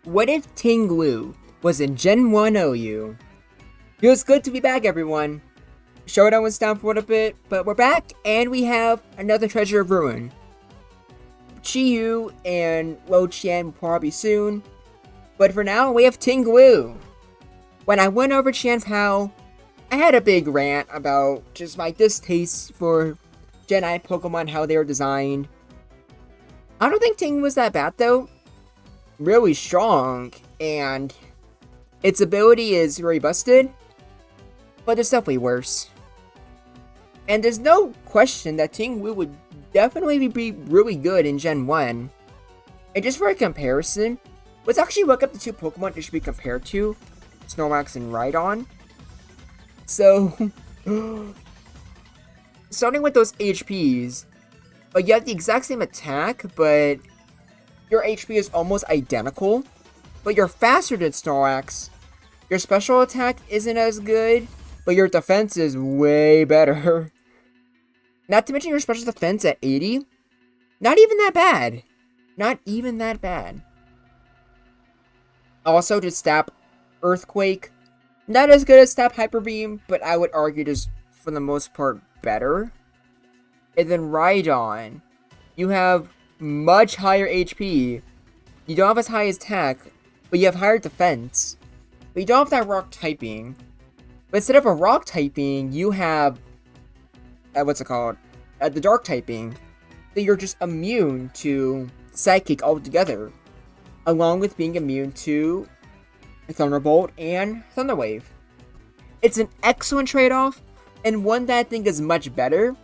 What if Ting was in Gen 1 OU? Feels good to be back, everyone. Showdown was down for a little bit, but we're back, and we have another Treasure of Ruin. Chi-Yu and Lo Qian will probably soon, but for now, we have Ting. When I went over Qian Pao, I had a big rant about just my distaste for Gen 9 Pokemon, how they were designed. I don't think Ting was that bad, though. Really strong, and its ability is very busted, but it's definitely worse. And there's no question that Ting would definitely be really good in Gen 1. And just for a comparison, let's actually look up the two Pokemon it should be compared to, Snorlax and Rhydon. So, starting with those HPs, you have the exact same attack, but your HP is almost identical, but you're faster than Snorlax. Your special attack isn't as good, but your defense is way better. Not to mention your special defense at 80. Not even that bad. Not even that bad. Also, to stab Earthquake, not as good as stab Hyper Beam, but I would argue just for the most part better. And then Rhydon, you have much higher HP. You don't have as high attack, but you have higher defense. But you don't have that rock typing. But instead of a rock typing, you have the dark typing. So you're just immune to Psychic altogether, along with being immune to Thunderbolt and Thunder Wave. It's an excellent trade-off, and one that I think is much better.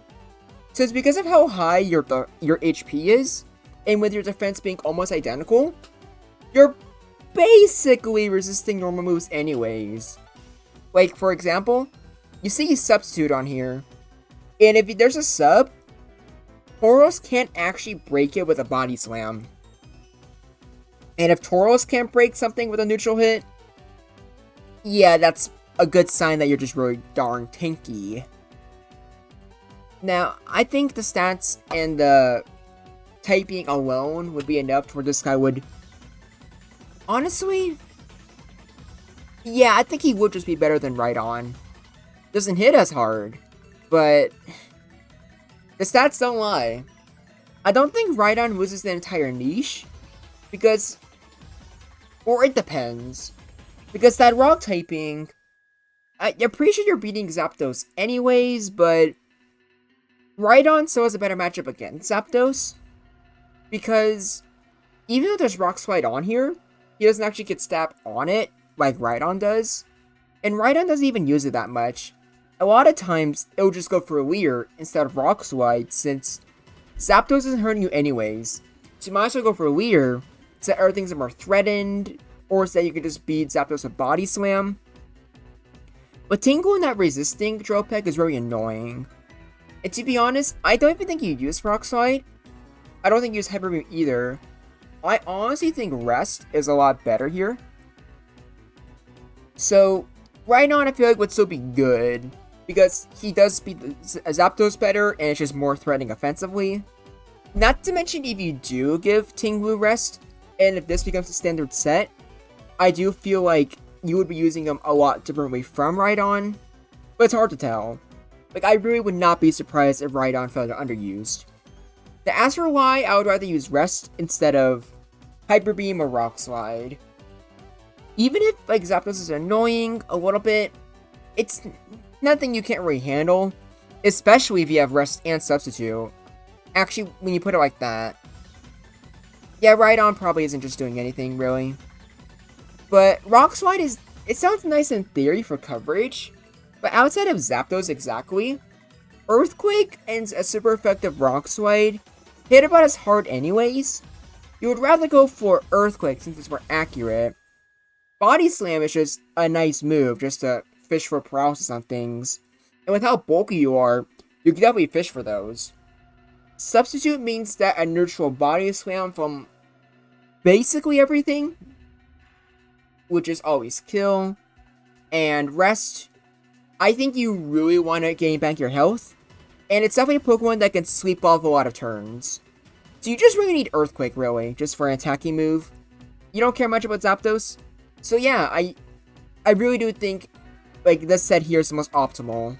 So it's because of how high your HP is, and with your defense being almost identical, you're basically resisting normal moves anyways. Like, for example, you see Substitute on here, and if there's a sub, Tauros can't actually break it with a Body Slam. And if Tauros can't break something with a neutral hit, yeah, that's a good sign that you're just really darn tanky. Now, I think the stats and the typing alone would be enough to where this guy would... Honestly, yeah, I think he would just be better than Rhydon. Doesn't hit as hard, but the stats don't lie. I don't think Rhydon loses the entire niche, because... Or it depends. Because that rock typing... I'm pretty sure you're beating Zapdos anyways, but... Rhydon still has a better matchup against Zapdos, because even though there's Rock Slide on here, he doesn't actually get stabbed on it like Rhydon does, and Rhydon doesn't even use it that much. A lot of times, it'll just go for a Leer instead of Rock Slide, since Zapdos isn't hurting you anyways, so you might as well go for a Leer, so that everything's more threatened, or so that you can just beat Zapdos with Body Slam. But Tingle in that resisting Drill Peck is really annoying. And to be honest, I don't even think you use Rock Slide. I don't think you use Hyper Beam either. I honestly think Rest is a lot better here. So, Rhydon I feel like would still be good, because he does beat Zapdos better, and it's just more threatening offensively. Not to mention, if you do give Ting Rest, and if this becomes a standard set, I do feel like you would be using him a lot differently from Rhydon, but it's hard to tell. Like, I really would not be surprised if Rhydon felt underused. To ask for why, I would rather use Rest instead of Hyper Beam or Rock Slide. Even if, like, Zapdos is annoying a little bit, it's nothing you can't really handle, especially if you have Rest and Substitute. Actually, when you put it like that. Yeah, Rhydon probably isn't just doing anything, really. But Rock Slide it sounds nice in theory for coverage, but outside of Zapdos exactly, Earthquake and a super effective Rock Slide hit about as hard anyways. You would rather go for Earthquake since it's more accurate. Body Slam is just a nice move just to fish for paralysis on things. And with how bulky you are, you can definitely fish for those. Substitute means that a neutral Body Slam from basically everything, which is always kill. And Rest, I think you really want to gain back your health, and it's definitely a Pokemon that can sleep off a lot of turns. So you just really need Earthquake, really, just for an attacking move. You don't care much about Zapdos? So yeah, I really do think, like, this set here is the most optimal.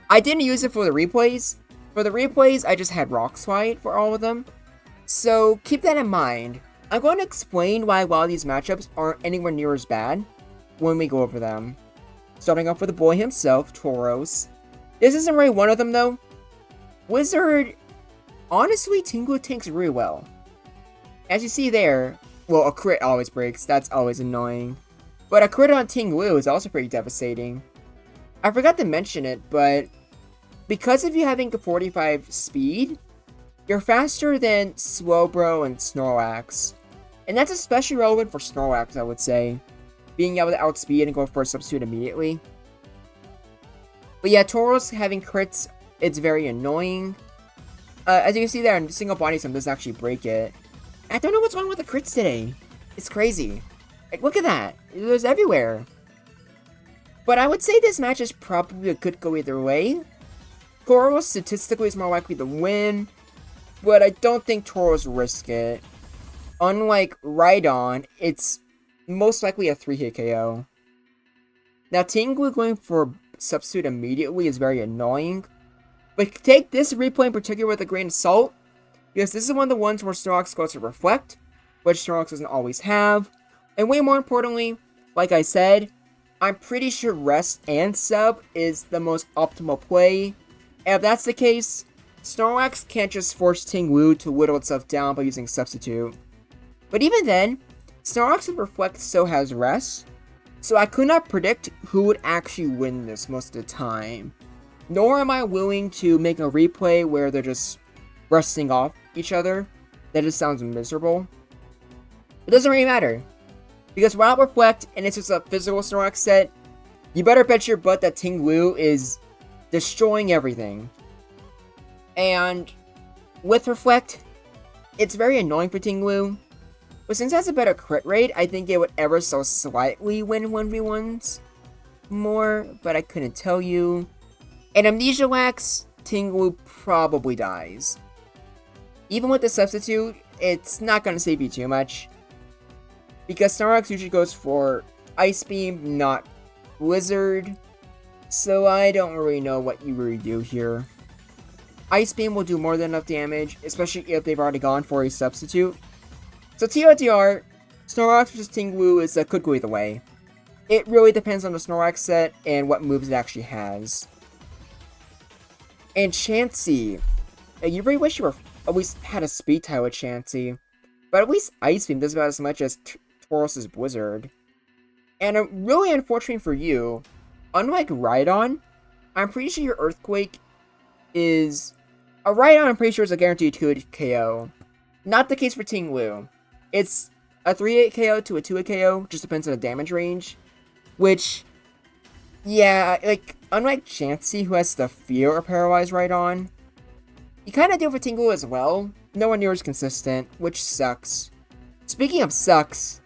I didn't use it for the replays. For the replays, I just had Rock Slide for all of them. So keep that in mind. I'm going to explain why a lot of these matchups aren't anywhere near as bad when we go over them. Starting off with the boy himself, Tauros. This isn't really one of them though. Wizard, honestly, Tinglu tanks really well. As you see there, well, a crit always breaks, that's always annoying. But a crit on Tinglu is also pretty devastating. I forgot to mention it, but because of you having a 45 speed, you're faster than Slowbro and Snorlax. And that's especially relevant for Snorlax, I would say. Being able to outspeed and go for a substitute immediately. But yeah, Tauros having crits, it's very annoying. As you can see there, single body slam doesn't actually break it. I don't know what's wrong with the crits today. It's crazy. Like, look at that. It was everywhere. But I would say this match is probably could go either way. Tauros statistically is more likely to win, but I don't think Tauros risk it. Unlike Rhydon, it's most likely a 3-hit KO. Now, Tinglu going for substitute immediately is very annoying, but take this replay in particular with a grain of salt, because this is one of the ones where Snorlax goes to Reflect, which Snorlax doesn't always have, and way more importantly, like I said, I'm pretty sure Rest and Sub is the most optimal play, and if that's the case, Snorlax can't just force Tinglu to whittle itself down by using Substitute. But even then, Snorlax with Reflect still has Rest, so I could not predict who would actually win this most of the time. Nor am I willing to make a replay where they're just resting off each other. That just sounds miserable. It doesn't really matter, because without Reflect and it's just a physical Snorlax set, you better bet your butt that Tinglu is destroying everything. And with Reflect, it's very annoying for Tinglu. But since it has a better crit rate, I think it would ever so slightly win 1v1s more, but I couldn't tell you. And Amnesia Wax, Tinglu probably dies. Even with the substitute, it's not going to save you too much, because Snorlax usually goes for Ice Beam, not Blizzard, so I don't really know what you really do here. Ice Beam will do more than enough damage, especially if they've already gone for a substitute. So TLDR, Snorlax vs Tinglu is could go either way. It really depends on the Snorlax set and what moves it actually has. And Chansey, you really wish you were at least had a speed tie with Chansey, but at least Ice Beam does about as much as Tauros' Blizzard. And really unfortunate for you, unlike Rhydon, I'm pretty sure your Earthquake is a Rhydon. I'm pretty sure is a guaranteed 2-hit KO. Not the case for Tinglu. It's a 3-hit KO to a 2-hit KO, just depends on the damage range. Which, yeah, like, unlike Chansey, who has the Fear or Paralyze Rhydon, you kind of do for Tinglu as well. No one near as consistent, which sucks. Speaking of sucks,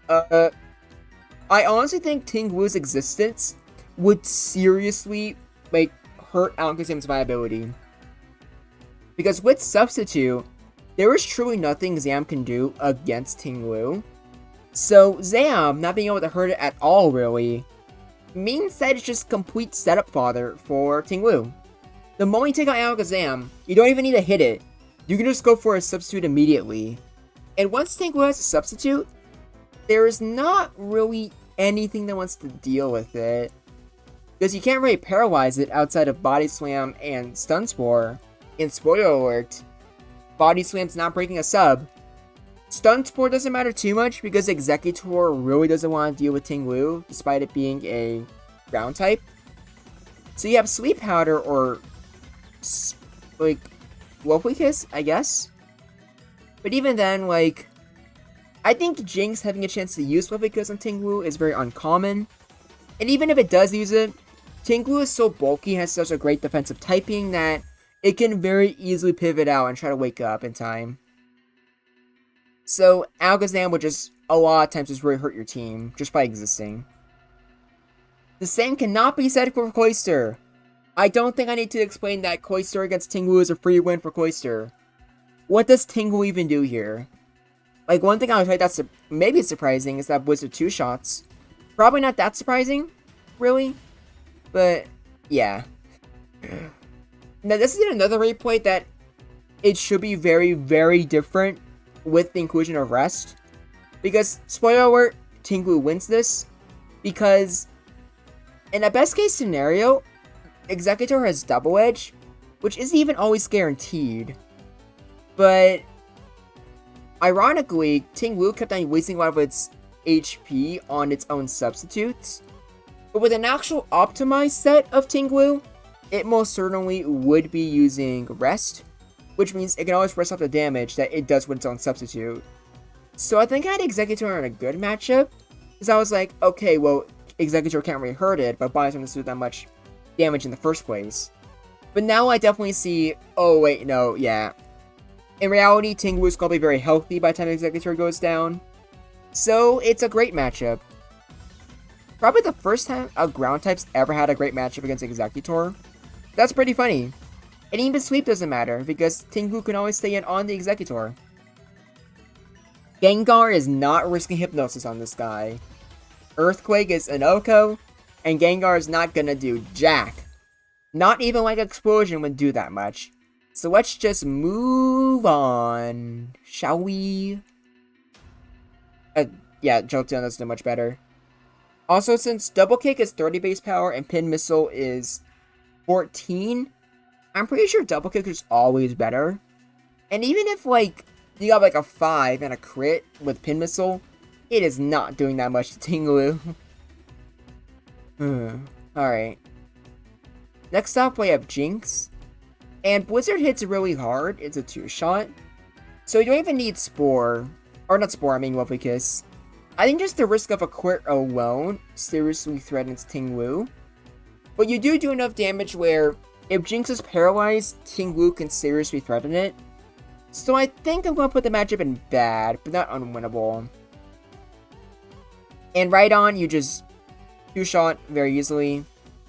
I honestly think Tinglu's existence would seriously, like, hurt Alakazam's viability. Because with Substitute, there is truly nothing Zam can do against Tinglu. So Zam not being able to hurt it at all, really, means that it's just complete setup fodder for Tinglu. The moment you take out Alakazam, you don't even need to hit it. You can just go for a substitute immediately. And once Tinglu has a substitute, there is not really anything that wants to deal with it. Because you can't really paralyze it outside of Body Slam and Stun Spore. And spoiler alert, Body Slam's not breaking a sub. Stun Spore doesn't matter too much because Executor really doesn't want to deal with Tinglu, despite it being a ground type. So you have Sleep Powder or, like, Woefully Kiss, I guess? But even then, like, I think Jinx having a chance to use Woefully Kiss on Tinglu is very uncommon. And even if it does use it, Tinglu is so bulky and has such a great defensive typing that it can very easily pivot out and try to wake up in time. So Alakazam would just, a lot of times, just really hurt your team, just by existing. The same cannot be said for Cloyster. I don't think I need to explain that Cloyster against Tinglu is a free win for Cloyster. What does Tinglu even do here? Like, one thing I would say that's maybe surprising is that Blizzard 2 shots. Probably not that surprising, really. But, yeah. Now, this is another replay that it should be very, very different with the inclusion of rest. Because, spoiler alert, Ting Wu wins this. Because, in a best case scenario, Executor has double edge, which isn't even always guaranteed. But, ironically, Ting Wu kept on wasting a lot of its HP on its own substitutes. But with an actual optimized set of Ting Wu, it most certainly would be using rest, which means it can always rest off the damage that it does with its own substitute. So I think I had Executor in a good matchup, because I was like, okay, well, Executor can't really hurt it, but Bias doesn't do that much damage in the first place. But now I definitely see, oh wait, no, yeah. In reality, Ting Wu is going to be very healthy by the time Executor goes down. So, it's a great matchup. Probably the first time a ground type's ever had a great matchup against Executor. That's pretty funny. And even sweep doesn't matter, because Ting Wu can always stay in on the Executor. Gengar is not risking Hypnosis on this guy. Earthquake is an Oko, and Gengar is not gonna do jack. Not even like Explosion would do that much. So let's just move on, shall we? Yeah, Jolteon doesn't do much better. Also, since Double Kick is 30 base power and Pin Missile is 14, I'm pretty sure Double Kick is always better. And even if, like, you got, like, a 5 and a crit with Pin Missile, it is not doing that much to Ting Wu. Alright. Next up, we have Jinx. And Blizzard hits really hard. It's a 2-shot. So you don't even need Spore. Or not Spore, I mean Lovely Kiss. I think just the risk of a crit alone seriously threatens Ting Wu. But you do enough damage where if Jinx is paralyzed, Ting Wu can seriously threaten it. So I think I'm going to put the matchup in bad, but not unwinnable. And right on, you just 2-shot very easily.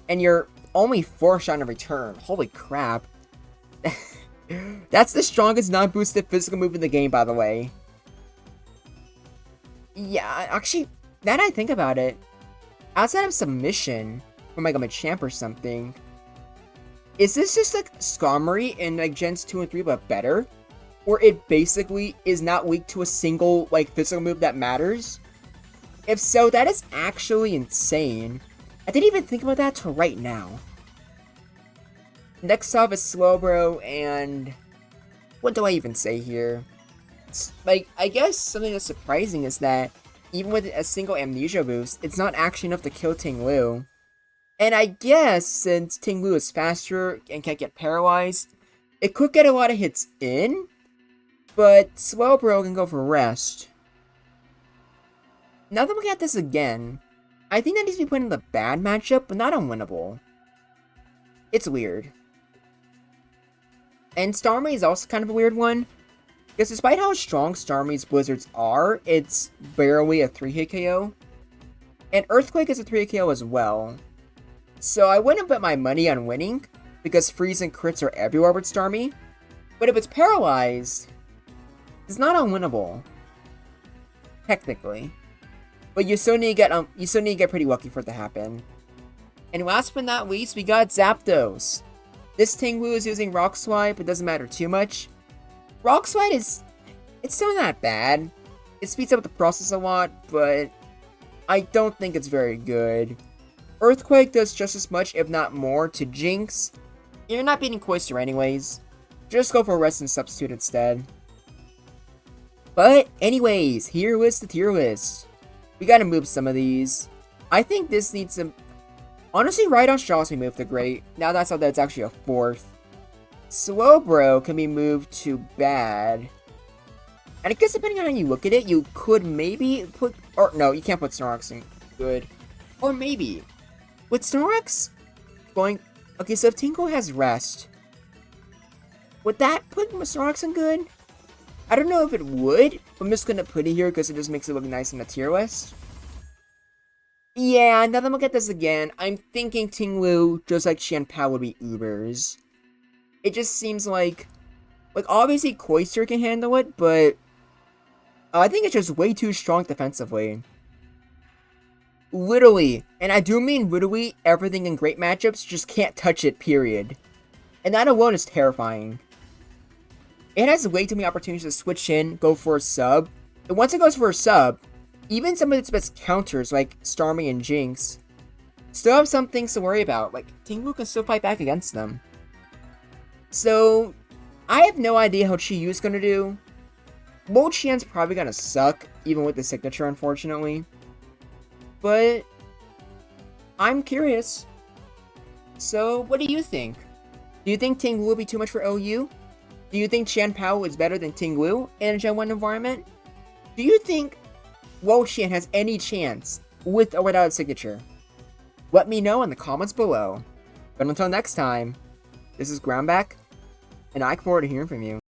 And you're only 4-shot in return. Holy crap. That's the strongest non-boosted physical move in the game, by the way. Yeah, actually, now that I think about it, outside of Submission from like a Machamp or something, is this just like Skarmory in like Gens 2 and 3 but better? Or it basically is not weak to a single like physical move that matters? If so, that is actually insane. I didn't even think about that till right now. Next up is Slowbro, and what do I even say here? Like, I guess something that's surprising is that even with a single Amnesia boost, it's not actually enough to kill Ting Wu. And I guess since Ting Wu is faster and can't get paralyzed, it could get a lot of hits in, but Slowbro can go for rest. Now that I'm looking at this again, I think that needs to be put in the bad matchup, but not unwinnable. It's weird. And Starmie is also kind of a weird one, because despite how strong Starmie's Blizzards are, it's barely a 3-hit KO. And Earthquake is a 3-hit KO as well. So I wouldn't bet my money on winning, because freeze and crits are everywhere with Starmie. But if it's paralyzed, it's not unwinnable. Technically. But you still need to get pretty lucky for it to happen. And last but not least, we got Zapdos. This Ting Wu is using Rock Swipe, it doesn't matter too much. Rock Swipe it's still not bad. It speeds up the process a lot, but I don't think it's very good. Earthquake does just as much, if not more, to Jinx. You're not beating Cloyster anyways. Just go for Rest and Substitute instead. But anyways, here is the tier list. We gotta move some of these. I think this needs some... Honestly, Rhydon should also be moved to Great. Now that's how that's actually a 4th. Slowbro can be moved to Bad. And I guess depending on how you look at it, you could maybe put... Or no, you can't put Snorlax in Good. Or maybe. With Snorlax going... Okay, so if Tinko has Rest, would that put Snorlax in Good? I don't know if it would, but I'm just gonna put it here because it just makes it look nice in the tier list. Yeah, now that I'm looking at this again, I'm thinking Ting Wu, just like Xianpao, would be Ubers. It just seems like obviously Cloyster can handle it, but I think it's just way too strong defensively. Literally, and I do mean literally, everything in great matchups just can't touch it, period. And that alone is terrifying. It has way too many opportunities to switch in, go for a sub. And once it goes for a sub, even some of its best counters, like Starmie and Jinx, still have some things to worry about. Like, Ting Wu can still fight back against them. So, I have no idea how Chi Yu's gonna do. Mo Qian's probably gonna suck, even with the signature, unfortunately. But I'm curious. So, what do you think? Do you think Ting Wu will be too much for OU? Do you think Qian Pao is better than Ting Wu in a Gen 1 environment? Do you think Wo Qian has any chance with or without a signature? Let me know in the comments below. But until next time, this is Groundback, and I look forward to hearing from you.